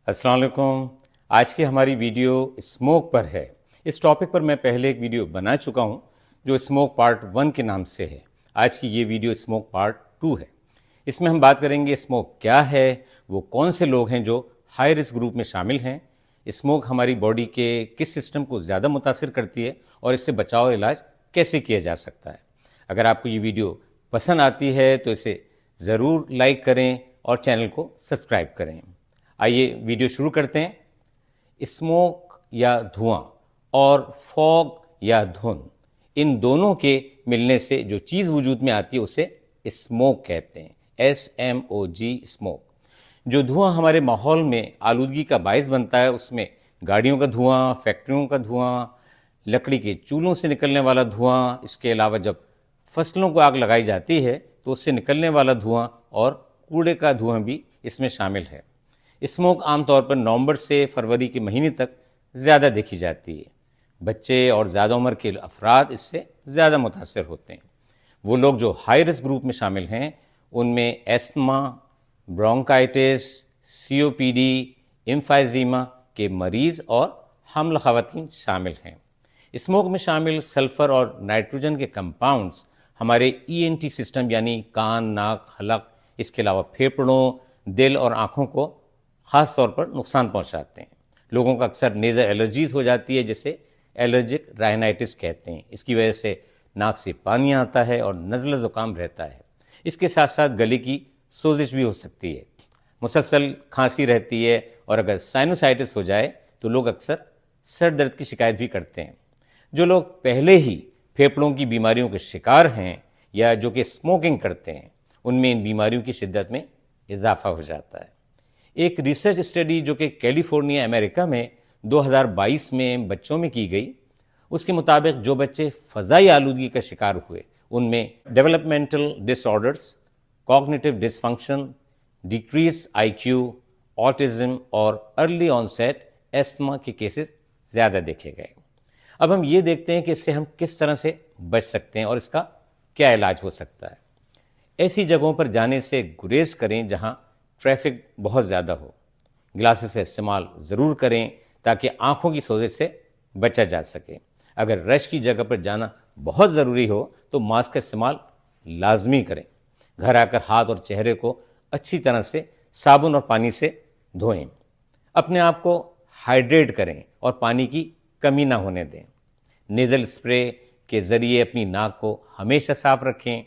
السلام علیکم۔ آج کی ہماری ویڈیو اسموک پر ہے۔ اس ٹاپک پر میں پہلے ایک ویڈیو بنا چکا ہوں جو اسموک پارٹ 1 کے نام سے ہے۔ آج کی یہ ویڈیو اسموک پارٹ 2 ہے۔ اس میں ہم بات کریں گے اسموک کیا ہے، وہ کون سے لوگ ہیں جو ہائی رسک گروپ میں شامل ہیں، اسموک ہماری باڈی کے کس سسٹم کو زیادہ متاثر کرتی ہے اور اس سے بچاؤ علاج کیسے کیا جا سکتا ہے۔ اگر آپ کو یہ ویڈیو پسند آتی ہے تو اسے ضرور لائک کریں اور چینل کو سبسکرائب کریں۔ آئیے ویڈیو شروع کرتے ہیں۔ اسموک یا دھواں اور فوگ یا دھند، ان دونوں کے ملنے سے جو چیز وجود میں آتی ہے اسے اسموک کہتے ہیں، SMOG اسموک۔ جو دھواں ہمارے ماحول میں آلودگی کا باعث بنتا ہے اس میں گاڑیوں کا دھواں، فیکٹریوں کا دھواں، لکڑی کے چولہوں سے نکلنے والا دھواں، اس کے علاوہ جب فصلوں کو آگ لگائی جاتی ہے تو اس سے نکلنے والا دھواں اور کوڑے کا دھواں بھی اس میں شامل ہے۔ اسموک عام طور پر نومبر سے فروری کے مہینے تک زیادہ دیکھی جاتی ہے۔ بچے اور زیادہ عمر کے افراد اس سے زیادہ متاثر ہوتے ہیں۔ وہ لوگ جو ہائی رسک گروپ میں شامل ہیں ان میں ایستما، برونکائٹس، COPD، امفائزیما کے مریض اور حاملہ خواتین شامل ہیں۔ اسموک میں شامل سلفر اور نائٹروجن کے کمپاؤنڈز ہمارے ENT سسٹم یعنی کان، ناک، حلق، اس کے علاوہ پھیپھڑوں، دل اور آنکھوں کو خاص طور پر نقصان پہنچاتے ہیں۔ لوگوں کا اکثر نیزل الرجیز ہو جاتی ہے جسے الرجک رائنائٹس کہتے ہیں۔ اس کی وجہ سے ناک سے پانی آتا ہے اور نزلہ زکام رہتا ہے۔ اس کے ساتھ ساتھ گلے کی سوزش بھی ہو سکتی ہے، مسلسل کھانسی رہتی ہے، اور اگر سائنوسائٹس ہو جائے تو لوگ اکثر سر درد کی شکایت بھی کرتے ہیں۔ جو لوگ پہلے ہی پھیپھڑوں کی بیماریوں کے شکار ہیں یا جو کہ اسموکنگ کرتے ہیں ان میں ان بیماریوں کی شدت میں اضافہ ہو جاتا ہے۔ ایک ریسرچ اسٹڈی جو کہ کیلیفورنیا امریکہ میں 2022 میں بچوں میں کی گئی، اس کے مطابق جو بچے فضائی آلودگی کا شکار ہوئے ان میں ڈیولپمنٹل ڈس آرڈرز، کوگنیٹو ڈس فنکشن، ڈیکریز IQ، آٹزم اور ارلی آنسیٹ ایستما کے کیسز زیادہ دیکھے گئے۔ اب ہم یہ دیکھتے ہیں کہ اس سے ہم کس طرح سے بچ سکتے ہیں اور اس کا کیا علاج ہو سکتا ہے۔ ایسی جگہوں پر جانے سے گریز کریں جہاں ٹریفک بہت زیادہ ہو۔ گلاسز کا استعمال ضرور کریں تاکہ آنکھوں کی سوزش سے بچا جا سکے۔ اگر رش کی جگہ پر جانا بہت ضروری ہو تو ماسک کا استعمال لازمی کریں۔ گھر آ کر ہاتھ اور چہرے کو اچھی طرح سے صابن اور پانی سے دھوئیں۔ اپنے آپ کو ہائیڈریٹ کریں اور پانی کی کمی نہ ہونے دیں۔ نیزل اسپرے کے ذریعے اپنی ناک کو ہمیشہ صاف رکھیں۔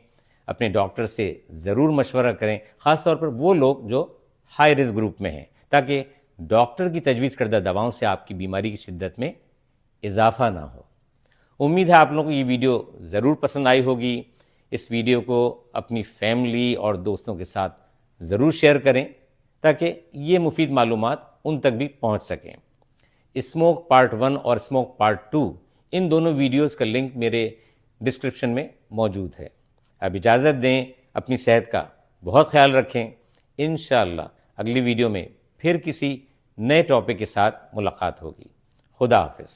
اپنے ڈاکٹر سے ضرور مشورہ کریں، خاص طور پر وہ لوگ جو ہائی رسک گروپ میں ہیں، تاکہ ڈاکٹر کی تجویز کردہ دواؤں سے آپ کی بیماری کی شدت میں اضافہ نہ ہو۔ امید ہے آپ لوگوں کو یہ ویڈیو ضرور پسند آئی ہوگی۔ اس ویڈیو کو اپنی فیملی اور دوستوں کے ساتھ ضرور شیئر کریں تاکہ یہ مفید معلومات ان تک بھی پہنچ سکیں۔ اسموک پارٹ 1 اور اسموک پارٹ 2 ان دونوں ویڈیوز کا لنک میرے ڈسکرپشن میں موجود ہے۔ اب اجازت دیں، اپنی صحت کا بہت خیال رکھیں۔ انشاءاللہ اگلی ویڈیو میں پھر کسی نئے ٹاپک کے ساتھ ملاقات ہوگی۔ خدا حافظ۔